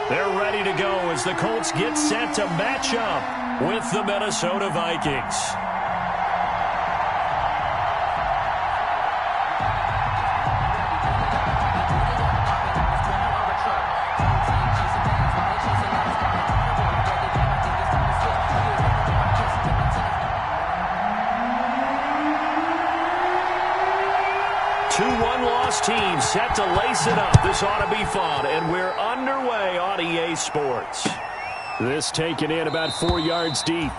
They're ready to go as the Colts get set to match up with the Minnesota Vikings. Team set to lace it up. This ought to be fun, and we're underway on EA Sports. This taken in about 4 yards deep,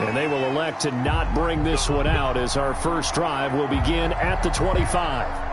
and they will elect to not bring this one out as our first drive will begin at the 25.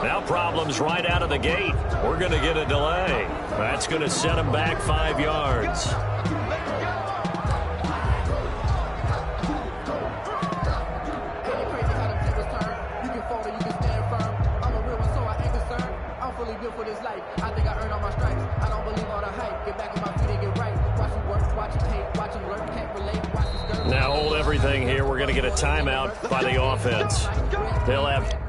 Now problems right out of the gate. We're going to get a delay. That's going to set them back 5 yards. Now hold everything here. We're going to get a timeout by the offense. They'll have...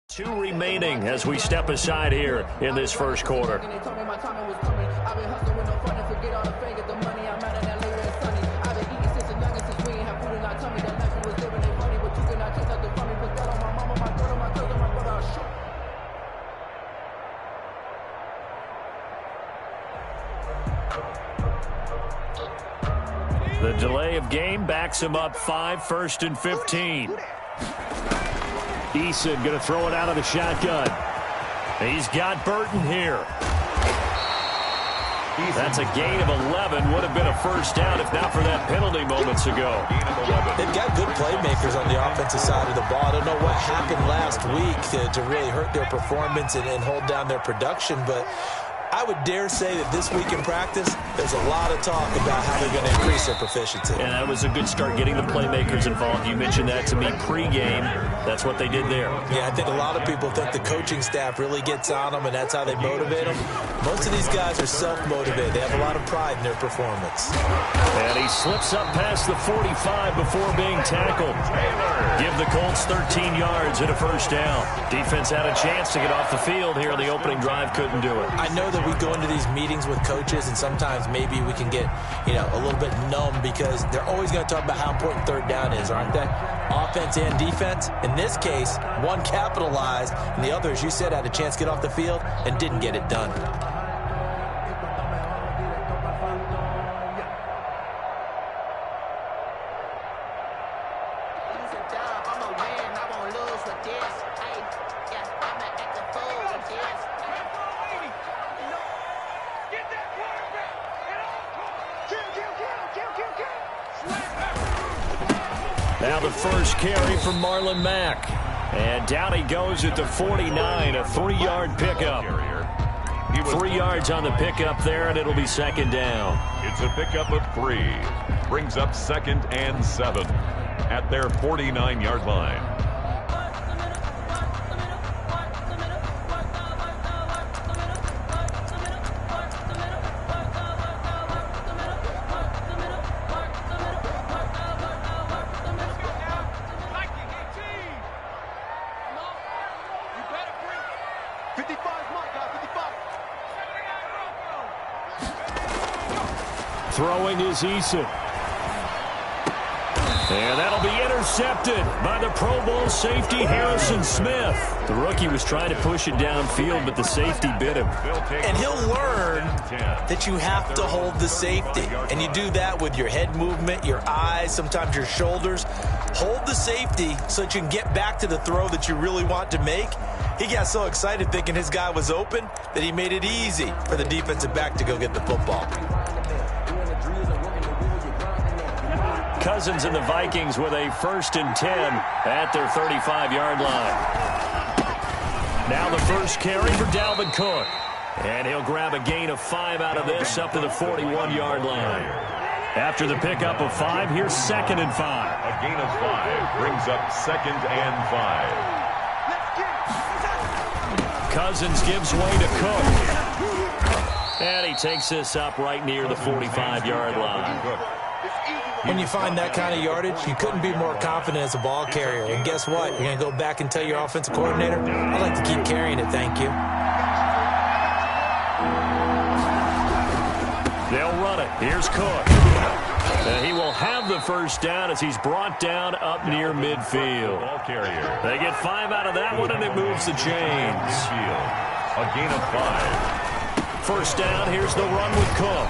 Two remaining as we step aside here in this first quarter. The delay of game backs him up 5, 1st and 15. Eason going to throw it out of the shotgun. He's got Burton here. That's a gain of 11. Would have been a first down if not for that penalty moments ago. They've got good playmakers on the offensive side of the ball. I don't know what happened last week to really hurt their performance and hold down their production, but I would dare say that this week in practice, there's a lot of talk about how they're going to increase their proficiency. And that was a good start getting the playmakers involved. You mentioned that to me pregame. That's what they did there. Yeah, I think a lot of people think the coaching staff really gets on them, and that's how they motivate them. Most of these guys are self-motivated. They have a lot of pride in their performance. And he slips up past the 45 before being tackled. Give the Colts 13 yards and a first down. Defense had a chance to get off the field here on the opening drive. Couldn't do it. I know that we go into these meetings with coaches, and sometimes maybe we can get, a little bit numb because they're always going to talk about how important third down is, aren't they? Offense and defense. In this case, one capitalized, and the other, as you said, had a chance to get off the field and didn't get it done. Now the first carry from Marlon Mack. And down he goes at the 49, a 3-yard pickup. 3 yards on the pickup there, and it'll be second down. It's a pickup of 3. Brings up 2nd and 7 at their 49-yard line. Throwing is Eason. And that'll be intercepted by the Pro Bowl safety Harrison Smith. The rookie was trying to push it downfield, but the safety bit him. And he'll learn that you have to hold the safety. And you do that with your head movement, your eyes, sometimes your shoulders. Hold the safety so that you can get back to the throw that you really want to make. He got so excited thinking his guy was open that he made it easy for the defensive back to go get the football. Cousins and the Vikings with a 1st and 10 at their 35-yard line. Now the first carry for Dalvin Cook. And he'll grab a gain of 5 out of this up to the 41-yard line. After the pickup of 5, here's 2nd and 5. A gain of 5 brings up 2nd and 5. Cousins gives way to Cook. And he takes this up right near the 45-yard line. When you find that kind of yardage, you couldn't be more confident as a ball carrier. And guess what? You're going to go back and tell your offensive coordinator, I'd like to keep carrying it, thank you. They'll run it. Here's Cook. And he will have the first down as he's brought down up near midfield. They get 5 out of that one, and it moves the chains. A gain of 5. First down, here's the run with Cook.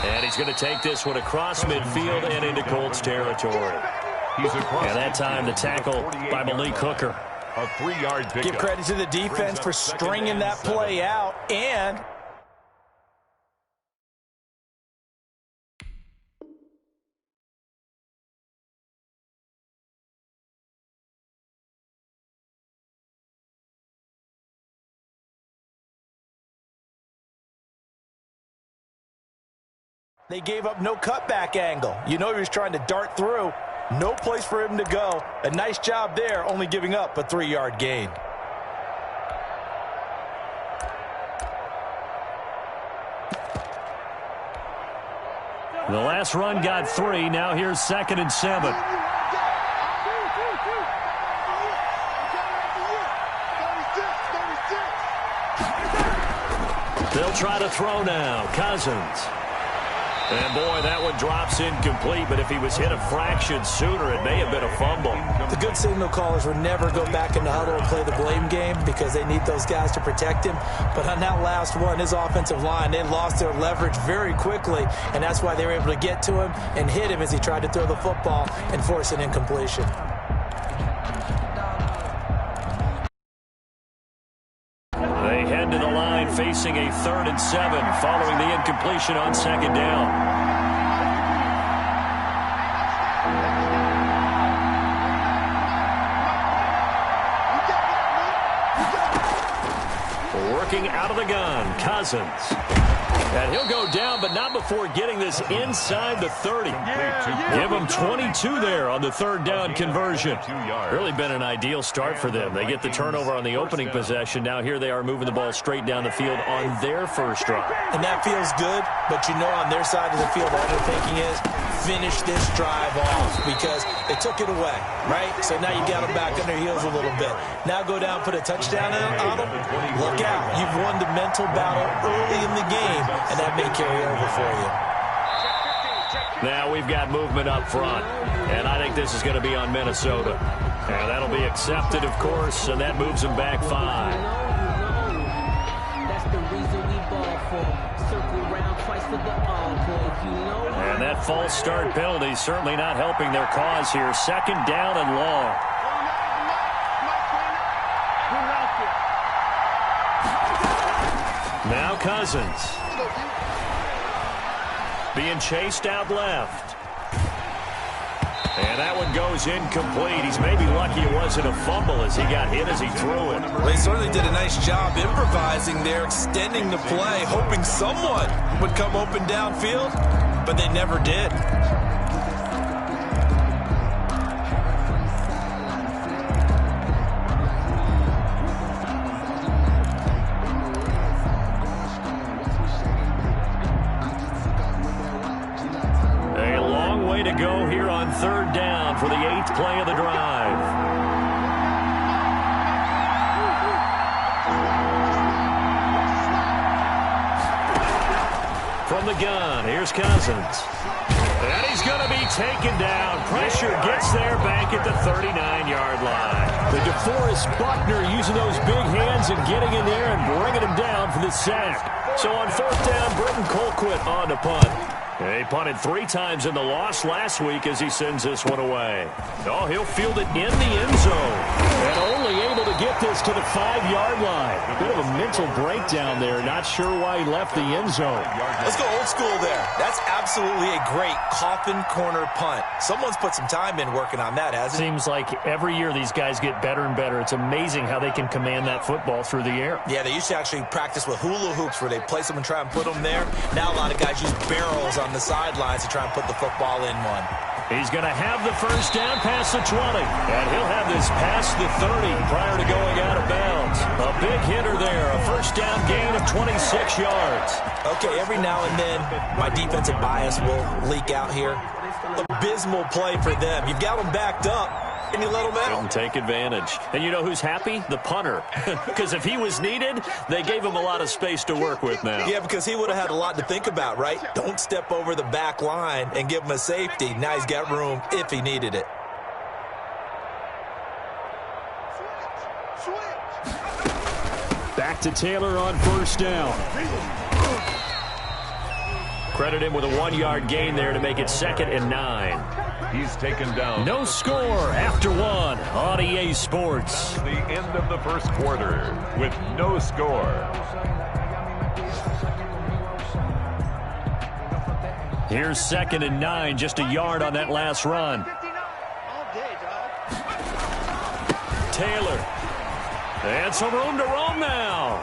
And he's going to take this one across midfield and into Colts territory. And that time the tackle by Malik Hooker. A 3-yard pickup. Give credit to the defense for stringing that play out, and they gave up no cutback angle. You know he was trying to dart through. No place for him to go. A nice job there, only giving up a 3-yard gain. The last run got 3. Now here's 2nd and 7. They'll try to throw now. Cousins. And, boy, that one drops incomplete, but if he was hit a fraction sooner, it may have been a fumble. The good signal callers would never go back in the huddle and play the blame game because they need those guys to protect him. But on that last one, his offensive line, they lost their leverage very quickly, and that's why they were able to get to him and hit him as he tried to throw the football and force an incompletion. They head to the line facing a 3rd and 7 following the incompletion on 2nd down. Working out of the gun, Cousins. And he'll go down, but not before getting this inside the 30. Give them 22 there on the 3rd down conversion. Really been an ideal start for them. They get the turnover on the opening possession. Now here they are moving the ball straight down the field on their first drive. And that feels good, but you know on their side of the field all they're thinking is finish this drive off because they took it away, right? So now you got them back on their heels a little bit. Now go down, put a touchdown on them. Look out. You've won the mental battle early in the game, and that may carry over for you. Now we've got movement up front, and I think this is going to be on Minnesota. And that'll be accepted, of course, and that moves them back 5. That's the reason we ball for. Circle round twice to the encore, you know. And that false start penalty is certainly not helping their cause here. 2nd down and long. Now Cousins. Being chased out left. And that one goes incomplete. He's maybe lucky it wasn't a fumble as he got hit as he threw it. Well, he certainly did a nice job improvising there, extending the play, hoping someone would come open downfield, but they never did. To go here on 3rd down for the 8th play of the drive. the gun. Here's Cousins. And he's going to be taken down. Pressure gets there back at the 39-yard line. The DeForest Buckner using those big hands and getting in there and bringing him down for the sack. So on fourth down, Britton Colquitt on to punt. He punted 3 times in the loss last week as he sends this one away. Oh, he'll field it in the end zone. And only able to get this to the 5-yard line. A bit of a mental breakdown there. Not sure why he left the end zone. Let's go old school there. That's absolutely a great coffin corner punt. Someone's put some time in working on that, hasn't it? Seems like every year these guys get better and better. It's amazing how they can command that football through the air. Yeah, they used to actually practice with hula hoops where they place them and try and put them there. Now a lot of guys use barrels on the sidelines to try and put the football in one. He's going to have the first down past the 20. And he'll have this past the 30 prior to going out of bounds. A big hitter there. A first down gain of 26 yards. Okay, every now and then my defensive bias will leak out here. Abysmal play for them. You've got them backed up, and you let them out. Didn't take advantage. And you know who's happy? The punter. Because if he was needed, they gave him a lot of space to work with now. Yeah, because he would have had a lot to think about, right? Don't step over the back line and give him a safety. Now he's got room if he needed it. Back to Taylor on first down. Credit him with a 1-yard gain there to make it 2nd and 9. He's taken down. No score after 1 on EA Sports. The end of the first quarter with no score. Here's 2nd and 9, just a yard on that last run. Taylor. And some room to roam now.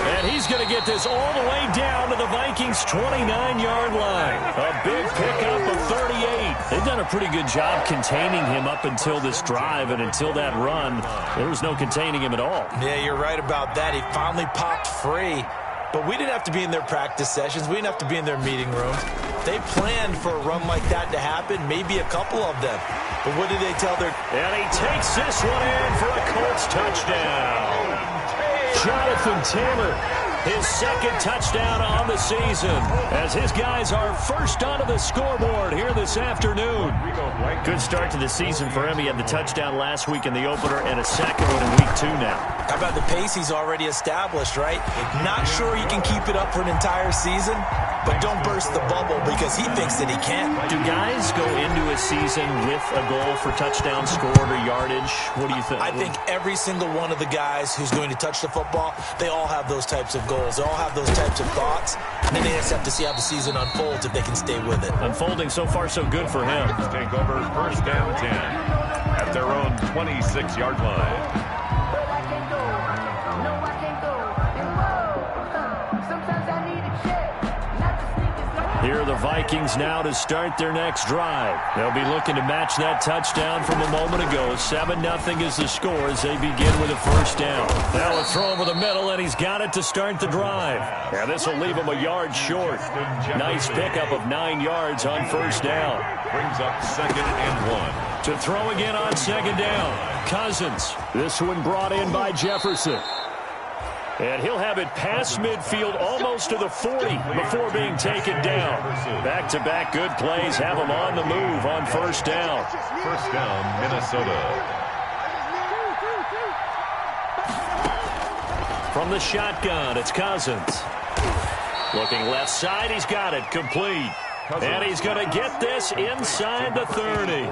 And he's going to get this all the way down to the Vikings' 29-yard line. A big pickup of 38. They've done a pretty good job containing him up until this drive, and until that run, there was no containing him at all. Yeah, you're right about that. He finally popped free. But we didn't have to be in their practice sessions. We didn't have to be in their meeting rooms. They planned for a run like that to happen, maybe a couple of them. But what did they tell their... And he takes this one in for a Colts touchdown. Jonathan Taylor, his 2nd touchdown on the season, as his guys are first onto the scoreboard here this afternoon. Good start to the season for him. He had the touchdown last week in the opener and a second one in week 2 now. How about the pace he's already established, right? Not sure he can keep it up for an entire season, but don't burst the bubble because he thinks that he can. Do guys go into a season with a goal for touchdown scored or yardage? What do you think? I think every single one of the guys who's going to touch the football, they all have those types of goals. They all have those types of thoughts. And then they just have to see how the season unfolds if they can stay with it. Unfolding so far so good for him. Take over first down 10 at their own 26-yard line. Here are the Vikings now to start their next drive. They'll be looking to match that touchdown from a moment ago. 7-0 is the score as they begin with a first down. Now a throw over the middle, and he's got it to start the drive. Now this will leave him a yard short. Nice pickup of 9 yards on first down. Brings up 2nd and 1. To throw again on 2nd down. Cousins. This one brought in by Jefferson. And he'll have it past midfield almost to the 40 before being taken down. Back-to-back good plays have him on the move on first down. First down, Minnesota. From the shotgun, it's Cousins. Looking left side, he's got it complete. And he's going to get this inside the 30.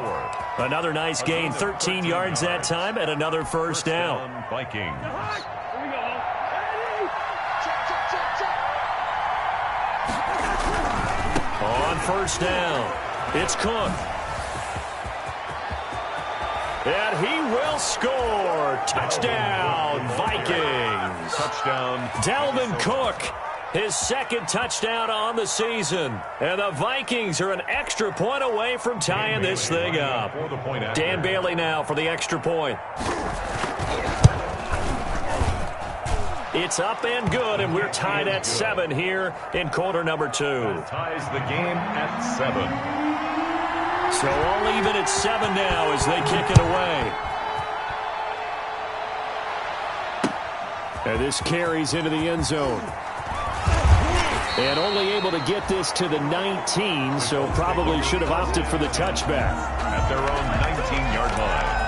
Another nice gain, 13 yards that time, and another first down. Vikings. On first down, it's Cook. And he will score. Touchdown, Vikings. Touchdown. Dalvin Cook, his 2nd touchdown on the season. And the Vikings are an extra point away from tying this thing up. Dan Bailey now for the extra point. It's up and good, and we're tied at 7 here in quarter number 2. Ties the game at 7. So all even at 7 now as they kick it away. And this carries into the end zone. And only able to get this to the 19, so probably should have opted for the touchback. At their own 19-yard line.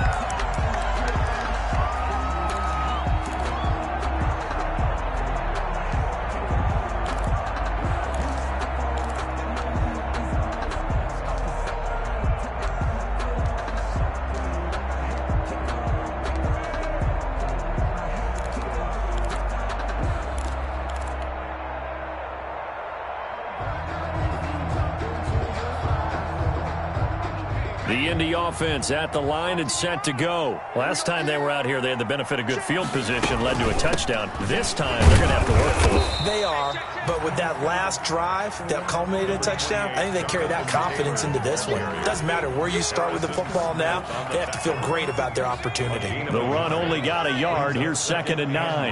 The Indy offense at the line and set to go. Last time they were out here, they had the benefit of good field position, led to a touchdown. This time, they're going to have to work for it. They are, but with that last drive that culminated in a touchdown, I think they carry that confidence into this one. It doesn't matter where you start with the football now. They have to feel great about their opportunity. The run only got a yard. Here's 2nd and 9.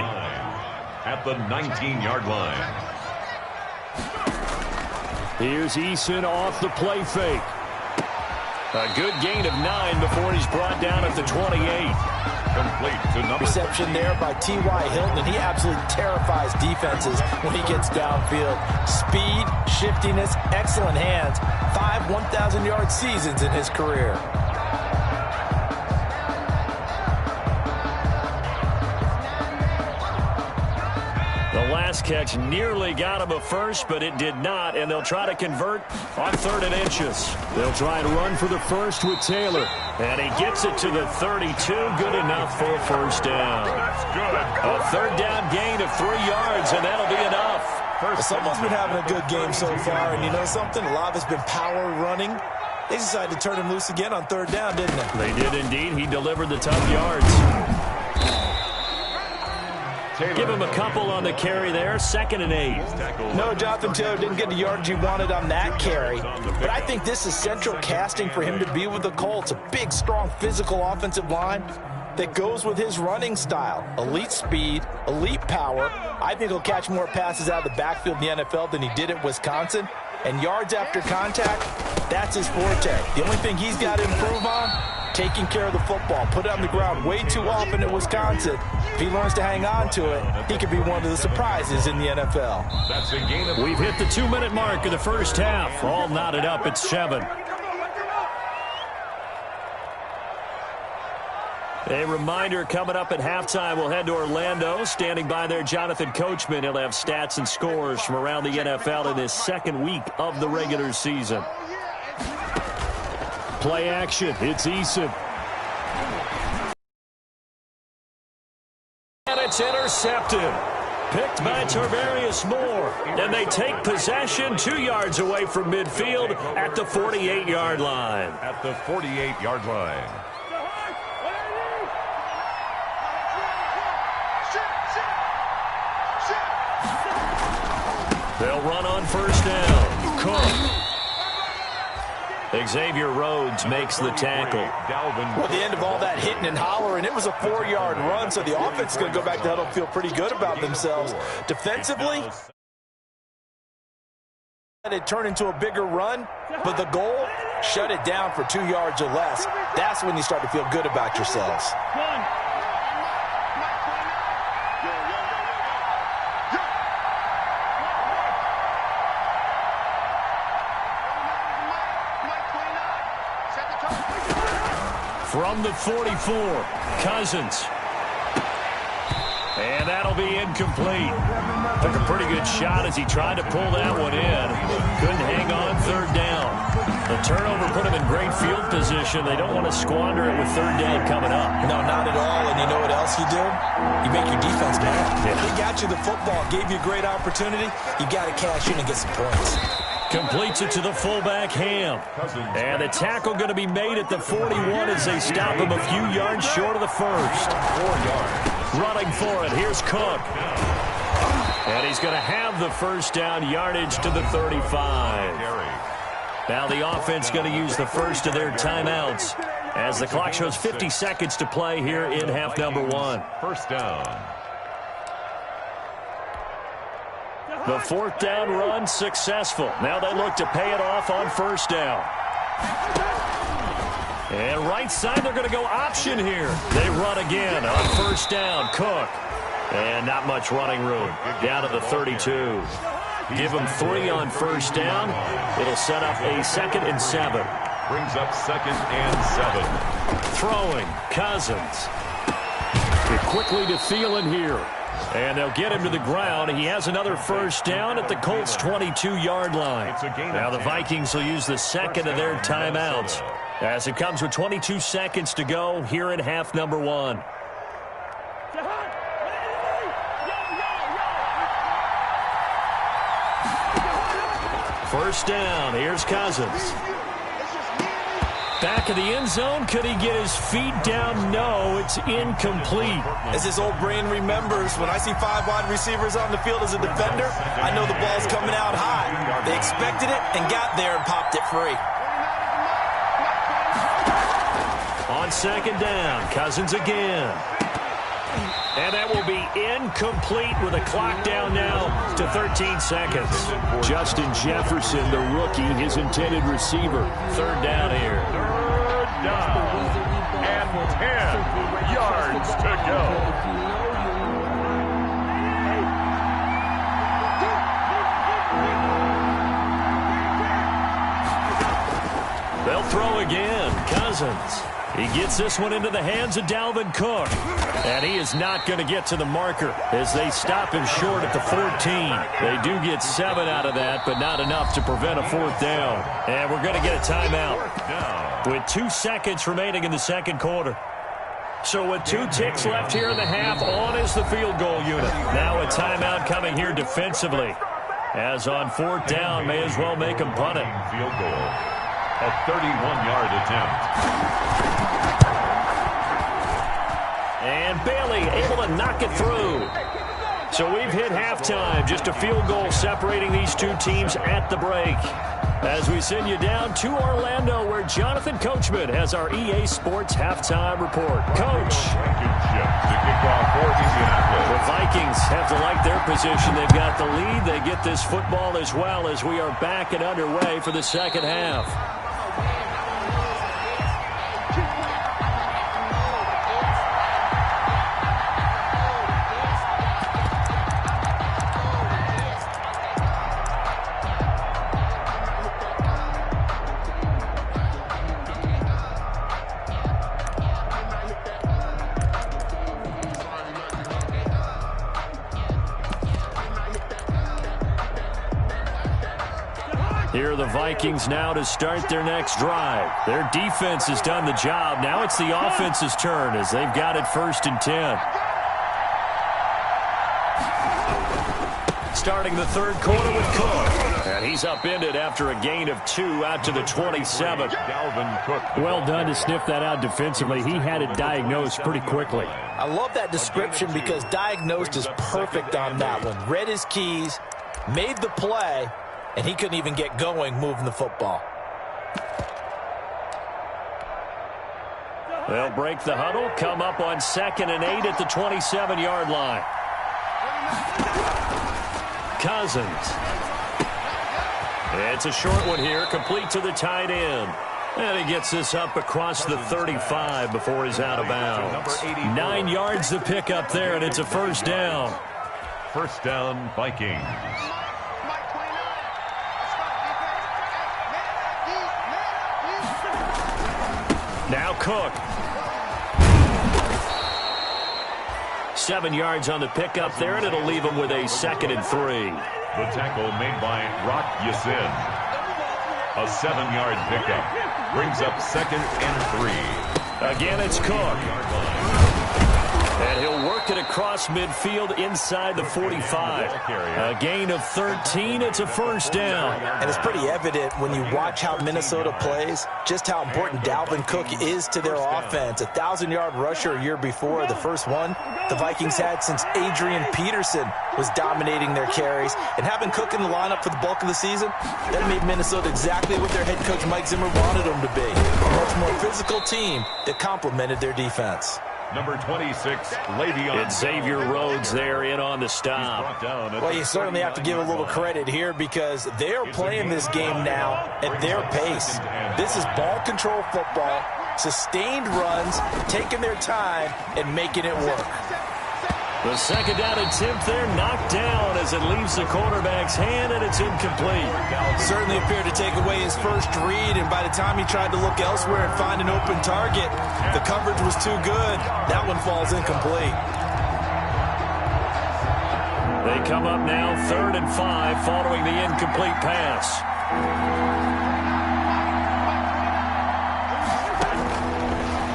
At the 19-yard line. Here's Eason off the play fake. A good gain of 9 before he's brought down at the 28. Complete to number Reception there by T.Y. Hilton, and he absolutely terrifies defenses when he gets downfield. Speed, shiftiness, excellent hands. 5 1,000-yard seasons in his career. The last catch nearly got him a first, but it did not, and they'll try to convert on 3rd and inches. They'll try and run for the first with Taylor, and he gets it to the 32. Good enough for a first down. That's good. A 3rd down gain of 3 yards, and that'll be enough. Someone's been having a good game so far, and you know something? A lot of it's been power running. They decided to turn him loose again on 3rd down, didn't they? They did indeed. He delivered the tough yards. Give him a couple on the carry there. 2nd and 8. No, Jonathan Taylor didn't get the yards he wanted on that carry. But I think this is central casting for him to be with the Colts. A big, strong, physical offensive line that goes with his running style. Elite speed, elite power. I think he'll catch more passes out of the backfield in the NFL than he did at Wisconsin. And yards after contact, that's his forte. The only thing he's got to improve on, taking care of the football. Put it on the ground way too often at Wisconsin. If he learns to hang on to it, he could be one of the surprises in the NFL. That's a gain of... We've hit the 2-minute mark of the first half. All knotted up at 7. A reminder coming up at halftime, we'll head to Orlando. Standing by there, Jonathan Coachman. He'll have stats and scores from around the NFL in this 2nd week of the regular season. Play action. It's Eason. And it's intercepted. Picked by Tarvarius Moore. And they take possession 2 yards away from midfield at the 48-yard line. At the 48-yard line. They'll run on 1st down. Cook. Xavier Rhodes makes the tackle. Well, at the end of all that hitting and hollering, it was a 4-yard run, so the offense is going to go back to huddle and feel pretty good about themselves. Defensively, it turned into a bigger run, but the goal, shut it down for 2 yards or less. That's when you start to feel good about yourselves. From the 44, Cousins. And that'll be incomplete. Took a pretty good shot as he tried to pull that one in. Couldn't hang on 3rd down. The turnover put him in great field position. They don't want to squander it with 3rd down coming up. No, not at all. And you know what else you do? You make your defense mad. Yeah. They got you the football, gave you a great opportunity. You got to cash in and get some points. Completes it to the fullback, Ham. And the tackle going to be made at the 41 as they stop him a few yards short of the first. 4 yards. Running for it, here's Cook. And he's going to have the first down, yardage to the 35. Now the offense going to use the first of their timeouts as the clock shows 50 seconds to play here in half number 1. 1st down. The 4th down run successful. Now they look to pay it off on 1st down. And right side, they're going to go option here. They run again on 1st down. Cook. And not much running room. Down to the 32. Give him 3 on first down. It'll set up a 2nd and 7. Brings up 2nd and 7. Throwing, Cousins. Get quickly to Thielen here. And they'll get him to the ground. He has another first down at the Colts' 22-yard line. Now the Vikings will use the 2nd of their timeouts as it comes with 22 seconds to go here in half number 1. First down. Here's Cousins. Back of the end zone. Could he get his feet down? No, it's incomplete. As his old brain remembers, when I see 5 wide receivers on the field as a defender, I know the ball's coming out high. They expected it and got there and popped it free. On 2nd down, Cousins again. And that will be incomplete with a clock down now to 13 seconds. Justin Jefferson, the rookie, his intended receiver. 3rd down here. 3rd down and 10 yards to go. They'll throw again. Cousins. He gets this one into the hands of Dalvin Cook. And he is not going to get to the marker as they stop him short at the 14. They do get 7 out of that, but not enough to prevent a 4th down. And we're going to get a timeout with 2 seconds remaining in the 2nd quarter. So with 2 ticks left here in the half, on is the field goal unit. Now a timeout coming here defensively. As on 4th down, may as well make him punt it. Field goal. A 31-yard attempt. And Bailey able to knock it through. So we've hit halftime. Just a field goal separating these 2 teams at the break. As we send you down to Orlando, where Jonathan Coachman has our EA Sports halftime report. Coach. The Vikings have to like their position. They've got the lead. They get this football as well as we are back and underway for the 2nd half. Here are the Vikings now to start their next drive. Their defense has done the job. Now it's the offense's turn as they've got it 1st and 10. Starting the 3rd quarter with Cook. And he's upended after a gain of 2 out to the 27. Dalvin Cook. Well done to sniff that out defensively. He had it diagnosed pretty quickly. I love that description because diagnosed is perfect on that one. Read his keys, made the play, and he couldn't even get going moving the football. They'll break the huddle, come up on 2nd and 8 at the 27-yard line. Cousins. It's a short one here, complete to the tight end. And he gets this up across the 35 before he's out of bounds. 9 yards to pick up there, and it's a 1st down. 1st down, Vikings. Now Cook. 7 yards on the pickup there, and it'll leave him with a 2nd and 3. The tackle made by Rock Yassin. A 7-yard pickup. Brings up 2nd and 3. Again, it's Cook. And he'll work it across midfield inside the 45. A gain of 13. It's a 1st down. And it's pretty evident when you watch how Minnesota plays, just how important Dalvin Cook is to their offense. 1,000-yard rusher a year before, the first one the Vikings had since Adrian Peterson was dominating their carries. And having Cook in the lineup for the bulk of the season, that made Minnesota exactly what their head coach Mike Zimmer wanted them to be. A much more physical team that complemented their defense. Number 26, Le'Veon. It's Xavier Rhodes there in on the stop. Well, you certainly have to give a little credit here because they're playing this game now at their pace. This is ball control football, sustained runs, taking their time, and making it work. The second down attempt there knocked down as it leaves the quarterback's hand, and it's incomplete. Certainly appeared to take away his first read, and by the time he tried to look elsewhere and find an open target, the coverage was too good. That one falls incomplete. They come up now 3rd and 5 following the incomplete pass.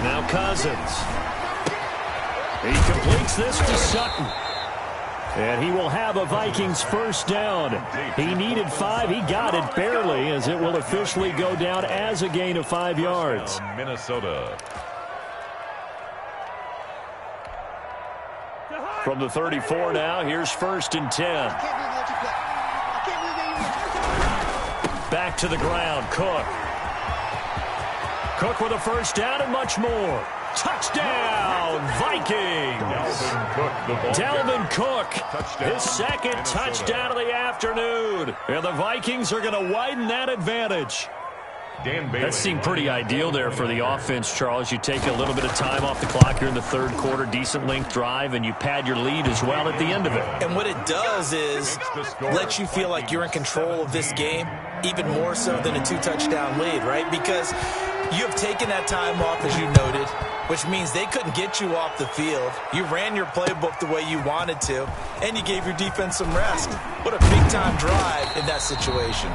Now Cousins. He completes this to Sutton. And he will have a Vikings first down. He needed 5. He got it barely, as it will officially go down as a gain of 5 yards. Minnesota. From the 34 now, here's 1st and 10. Back to the ground, Cook. Cook with a first down and much more. Touchdown, Vikings! Dalvin Cook, his second touchdown of the afternoon. And the Vikings are going to widen that advantage. That seemed pretty ideal there for the offense, Charles. You take a little bit of time off the clock here in the 3rd quarter, decent length drive, and you pad your lead as well at the end of it. And what it does is let you feel like you're in control of this game, even more so than a 2-touchdown lead, right? Because you have taken that time off, as you noted, which means they couldn't get you off the field. You ran your playbook the way you wanted to, and you gave your defense some rest. What a big-time drive in that situation.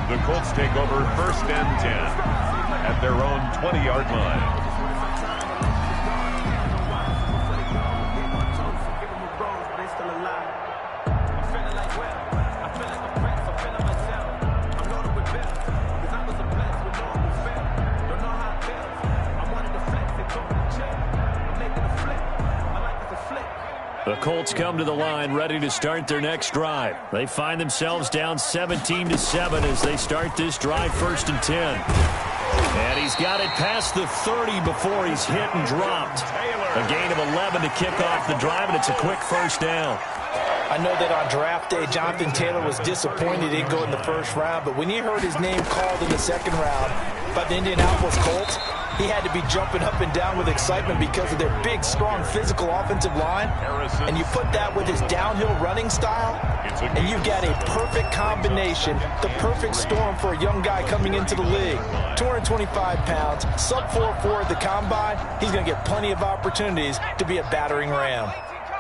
The Colts take over 1st and 10 at their own 20-yard line. The Colts come to the line ready to start their next drive. They find themselves down 17-7 as they start this drive 1st and 10. And he's got it past the 30 before he's hit and dropped. A gain of 11 to kick off the drive, and it's a quick first down. I know that on draft day, Jonathan Taylor was disappointed he didn't go in the 1st round, but when he heard his name called in the 2nd round by the Indianapolis Colts, he had to be jumping up and down with excitement because of their big, strong, physical offensive line. And you put that with his downhill running style, and you've got a perfect combination, the perfect storm for a young guy coming into the league. 225 pounds, sub 4.4 at the combine. He's going to get plenty of opportunities to be a battering ram.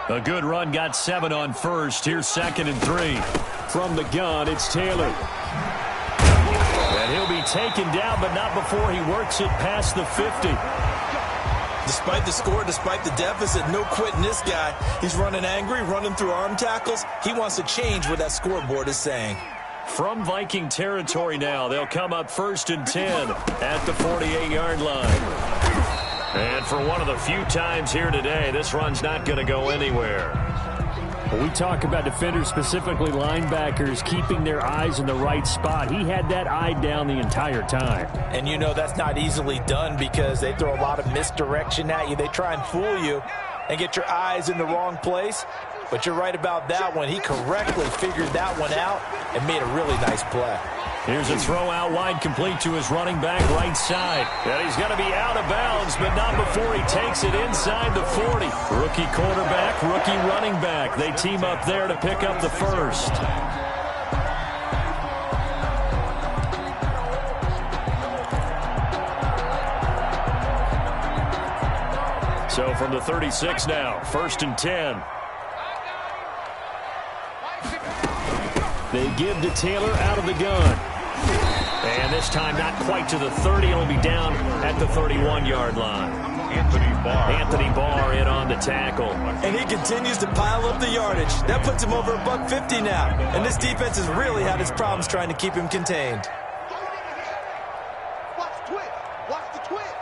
A good run, got 7 on first. Here's 2nd and 3. From the gun, it's Taylor. And he'll be taken down, but not before he works it past the 50. Despite the score, despite the deficit, no quitting this guy. He's running angry, running through arm tackles. He wants to change what that scoreboard is saying. From Viking territory now, they'll come up 1st and 10 at the 48-yard line. And for one of the few times here today, this run's not going to go anywhere. We talk about defenders, specifically linebackers, keeping their eyes in the right spot. He had that eye down the entire time. And you know that's not easily done because they throw a lot of misdirection at you. They try and fool you and get your eyes in the wrong place. But you're right about that one. He correctly figured that one out and made a really nice play. Here's a throw out wide, complete to his running back right side. And he's going to be out of bounds, but not before he takes it inside the 40. Rookie quarterback, rookie running back. They team up there to pick up the first. So from the 36 now, 1st and 10. They give to Taylor out of the gun. And this time not quite to the 30. It'll be down at the 31-yard line. Anthony Barr in on the tackle. And he continues to pile up the yardage. That puts him over $150 now. And this defense has really had its problems trying to keep him contained. Watch the twist. Watch the twist.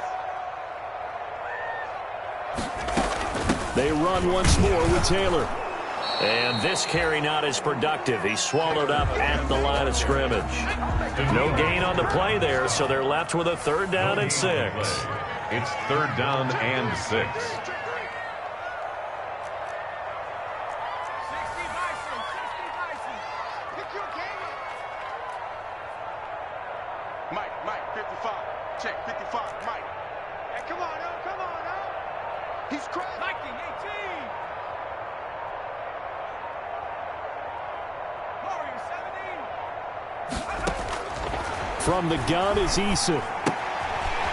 They run once more with Taylor. And this carry not as productive. He's swallowed up at the line of scrimmage. No gain on the play there, so they're left with a 3rd down and 6. It's 3rd down and 6. Mike, 55. Check, 55, Mike. Hey, come on, come on, He's crazy. Mike, Viking 18. Warrior 17. From the gun is Eason.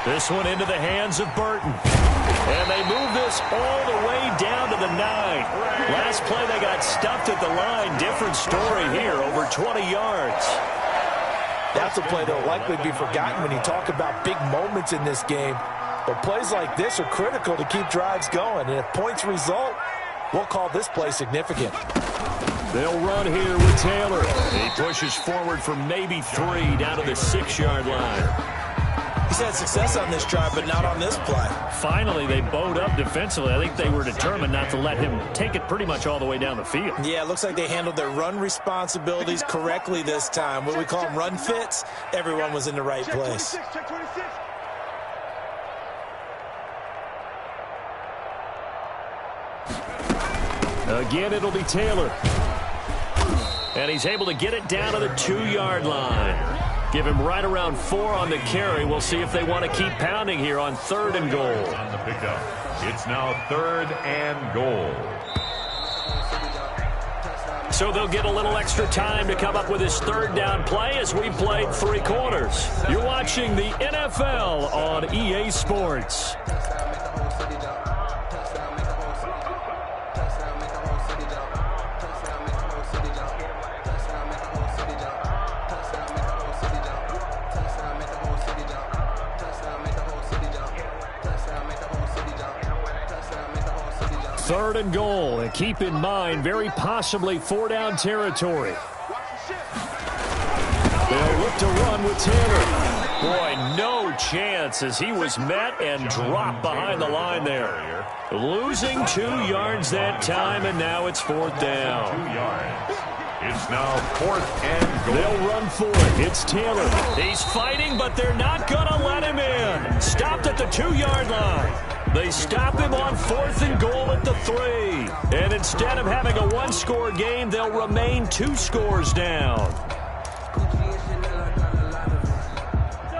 This one into the hands of Burton. And they move this all the way down to the 9. Last play they got stuffed at the line. Different story here, over 20 yards. That's a play that will likely be forgotten when you talk about big moments in this game. But plays like this are critical to keep drives going. And if points result, we'll call this play significant. They'll run here with Taylor. He pushes forward for maybe 3 down to the 6-yard line. He's had success on this drive, but not on this play. Finally, they bowed up defensively. I think they were determined not to let him take it pretty much all the way down the field. Yeah, it looks like they handled their run responsibilities correctly this time. What we call them run fits, everyone was in the right place. Check 26. Again, it'll be Taylor. And he's able to get it down to the 2-yard line. Give him right around 4 on the carry. We'll see if they want to keep pounding here on 3rd and goal. On the pickup, it's now 3rd and goal. So they'll get a little extra time to come up with his 3rd down play as we played 3 quarters. You're watching the NFL on EA Sports. Third and goal, and keep in mind, very possibly 4-down territory. They'll look to run with Taylor. Boy, no chance as he was met and dropped behind the line there. Losing 2 yards that time, and now it's 4th down. 2 yards. It's now 4th and goal. They'll run for it. It's Taylor. He's fighting, but they're not going to let him in. Stopped at the 2-yard line. They stop him on 4th and goal at the 3. And instead of having a 1-score game, they'll remain 2 scores down.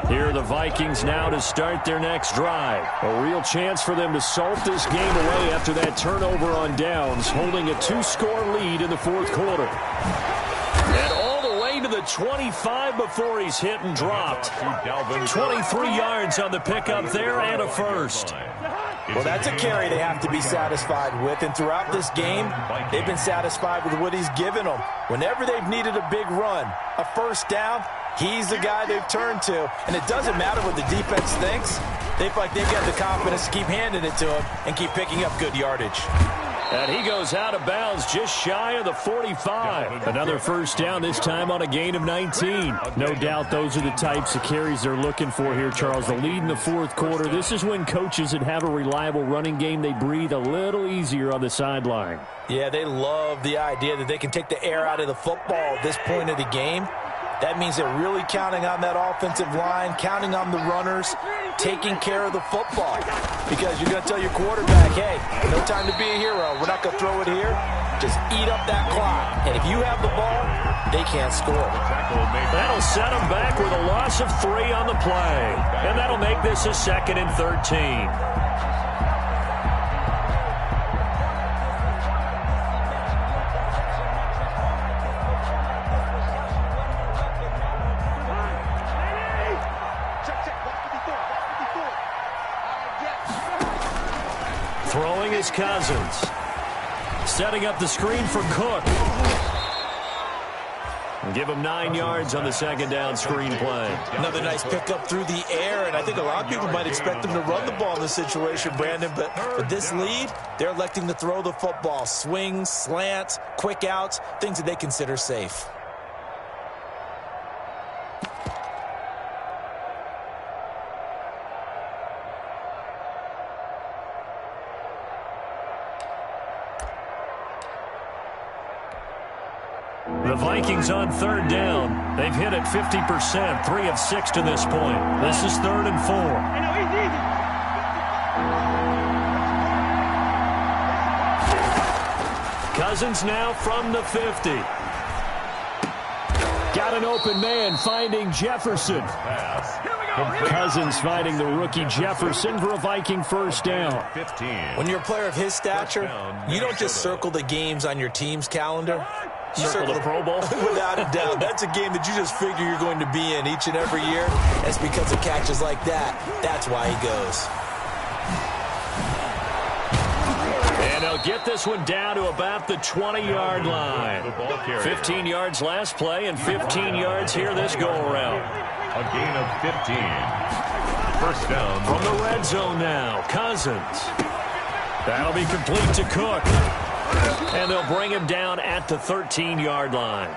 Here are the Vikings now to start their next drive. A real chance for them to salt this game away after that turnover on downs, holding a 2-score lead in the 4th quarter. And all the way to the 25 before he's hit and dropped. 23 yards on the pickup there and a first. Well, that's a carry they have to be satisfied with, and throughout this game, they've been satisfied with what he's given them. Whenever they've needed a big run, a 1st down, he's the guy they've turned to. And it doesn't matter what the defense thinks. They feel like they've got the confidence to keep handing it to him and keep picking up good yardage. And he goes out of bounds just shy of the 45. Another 1st down, this time on a gain of 19. No doubt those are the types of carries they're looking for here, Charles. The lead in the 4th quarter. This is when coaches that have a reliable running game, they breathe a little easier on the sideline. Yeah, they love the idea that they can take the air out of the football at this point of the game. That means they're really counting on that offensive line, counting on the runners, taking care of the football. Because you're going to tell your quarterback, hey, no time to be a hero. We're not going to throw it here. Just eat up that clock. And if you have the ball, they can't score. That'll set them back with a loss of 3 on the play. And that'll make this a 2nd and 13. Throwing is Cousins. Setting up the screen for Cook. Give him 9 yards on the 2nd down screen play. Another nice pickup through the air, and I think a lot of people might expect them to run the ball in this situation, Brandon, but with this lead, they're electing to throw the football. Swings, slants, quick outs, things that they consider safe. The Vikings on 3rd down. They've hit it 50%, 3 of 6 to this point. This is 3rd and 4. Cousins now from the 50. Got an open man finding Jefferson. Pass. Cousins finding the rookie Jefferson for a Viking first down. 15. When you're a player of his stature, you don't just circle the games on your team's calendar. You circle the Pro Bowl. Without a doubt. That's a game that you just figure you're going to be in each and every year. And it's because of catches like that. That's why he goes. And they'll get this one down to about the 20-yard line. 15 yards last play and 15 yards here this go-around. A gain of 15. First down. From the red zone now, Cousins. That'll be complete to Cook. And they'll bring him down at the 13-yard line.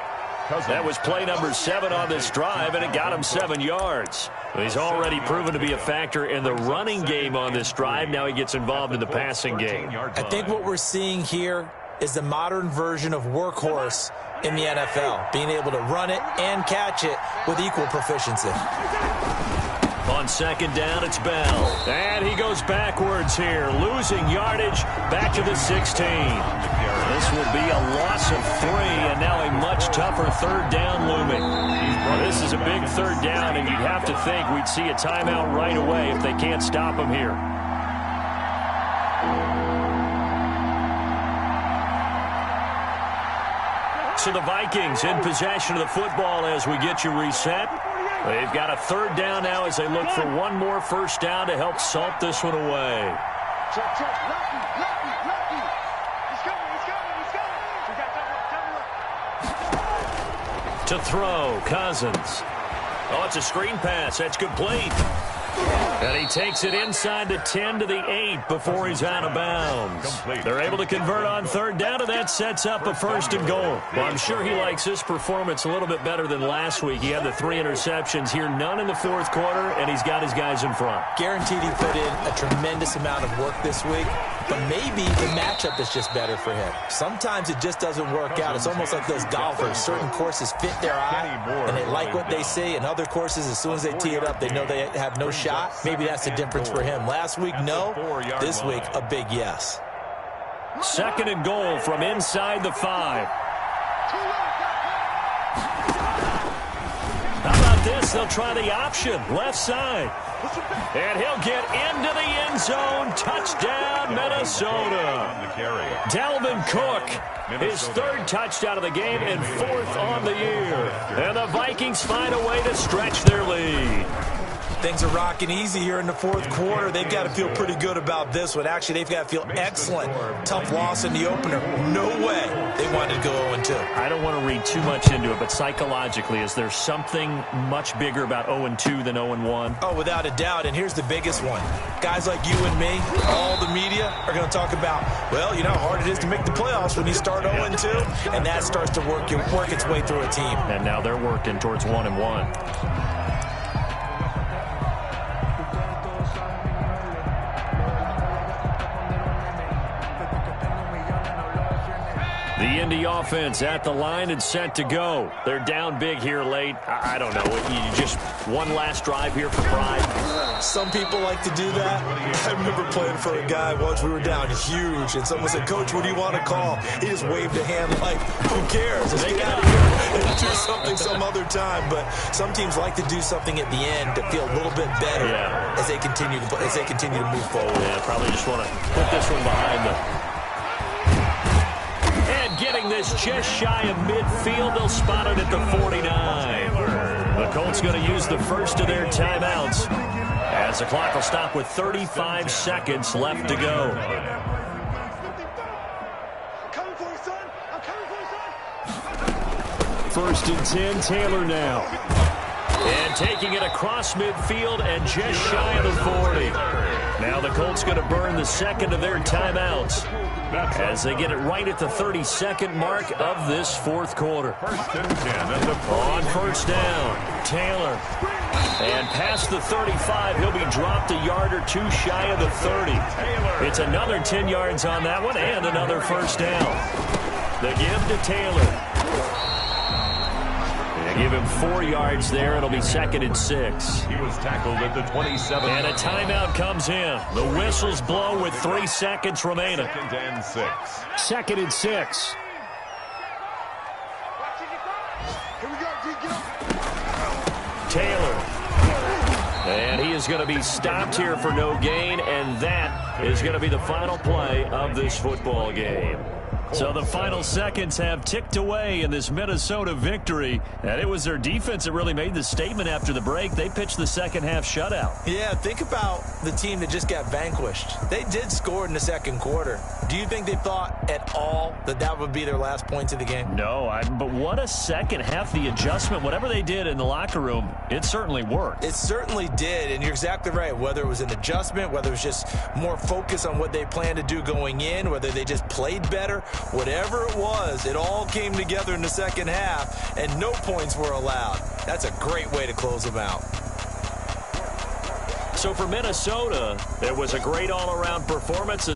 That was play number 7 on this drive, and it got him 7 yards. He's already proven to be a factor in the running game on this drive. Now he gets involved in the passing game. I think what we're seeing here is the modern version of workhorse in the NFL, being able to run it and catch it with equal proficiency. On second down, it's Bell. And he goes backwards here, losing yardage back to the 16. This will be a loss of 3, and now a much tougher third down looming. Well, this is a big third down, and you'd have to think we'd see a timeout right away if they can't stop him here. So the Vikings in possession of the football as we get you reset. They've got a third down now as they look for one more first down to help salt this one away. To throw, Cousins. Oh, it's a screen pass. That's complete. And he takes it inside the 10 to the 8 before he's out of bounds. They're able to convert on third down, and that sets up a first and goal. Well, I'm sure he likes this performance a little bit better than last week. He had the 3 interceptions here, none in the fourth quarter, and he's got his guys in front. Guaranteed he put in a tremendous amount of work this week, but maybe the matchup is just better for him. Sometimes it just doesn't work out. It's almost like those golfers. Certain courses fit their eye, and they like what they see, and other courses, as soon as they tee it up, they know they have no shot. Maybe that's the difference for him. Last week, no. This week, a big yes. Second and goal from inside the 5. How about this? They'll try the option. Left side. And he'll get into the end zone. Touchdown, Minnesota. Dalvin Cook, his 3rd touchdown of the game and 4th on the year. And the Vikings find a way to stretch their lead. Things are rocking easy here in the fourth quarter. They've got to feel pretty good about this one. Actually, they've got to feel excellent. Tough loss in the opener. No way they wanted to go 0-2. I don't want to read too much into it, but psychologically, is there something much bigger about 0-2 than 0-1? Oh, without a doubt, and here's the biggest one. Guys like you and me, all the media, are going to talk about, well, you know how hard it is to make the playoffs when you start 0-2, and that starts to work its way through a team. And now they're working towards 1-1. The Indy offense at the line and set to go. They're down big here late. I don't know. You just one last drive here for pride. Some people like to do that. I remember playing for a guy once. We were down huge, and someone said, "Coach, what do you want to call?" He just waved a hand like, "Who cares? Let's get out of here and do something some other time." But some teams like to do something at the end to feel a little bit better as they continue to move forward. Yeah, probably just want to put this one behind them. Getting this just shy of midfield. They'll spot it at the 49. The Colts going to use the first of their timeouts as the clock will stop with 35 seconds left to go. First and 10, Taylor now. And taking it across midfield and just shy of the 40. Now the Colts going to burn the second of their timeouts as they get it right at the 32nd mark of this fourth quarter. On first down, Taylor. And past the 35, he'll be dropped a yard or two shy of the 30. It's another 10 yards on that one and another first down. The give to Taylor. Give him 4 yards there. It'll be second and 6. He was tackled at the 27. And a timeout comes in. The whistles blow with 3 seconds remaining. Second and 6. Second and 6. Taylor. is going to be stopped here for no gain, and that is going to be the final play of this football game. So the final seconds have ticked away in this Minnesota victory, and it was their defense that really made the statement after the break. They pitched the second half shutout. Yeah, think about the team that just got vanquished. They did score in the second quarter. Do you think they thought at all that that would be their last points of the game? No, but what a second half. The adjustment, whatever they did in the locker room, it certainly worked. It certainly did, and you're exactly right. Whether it was an adjustment, whether it was just more focus on what they planned to do going in, whether they just played better, whatever it was, it all came together in the second half, and no points were allowed. That's a great way to close them out. So for Minnesota, it was a great all-around performance.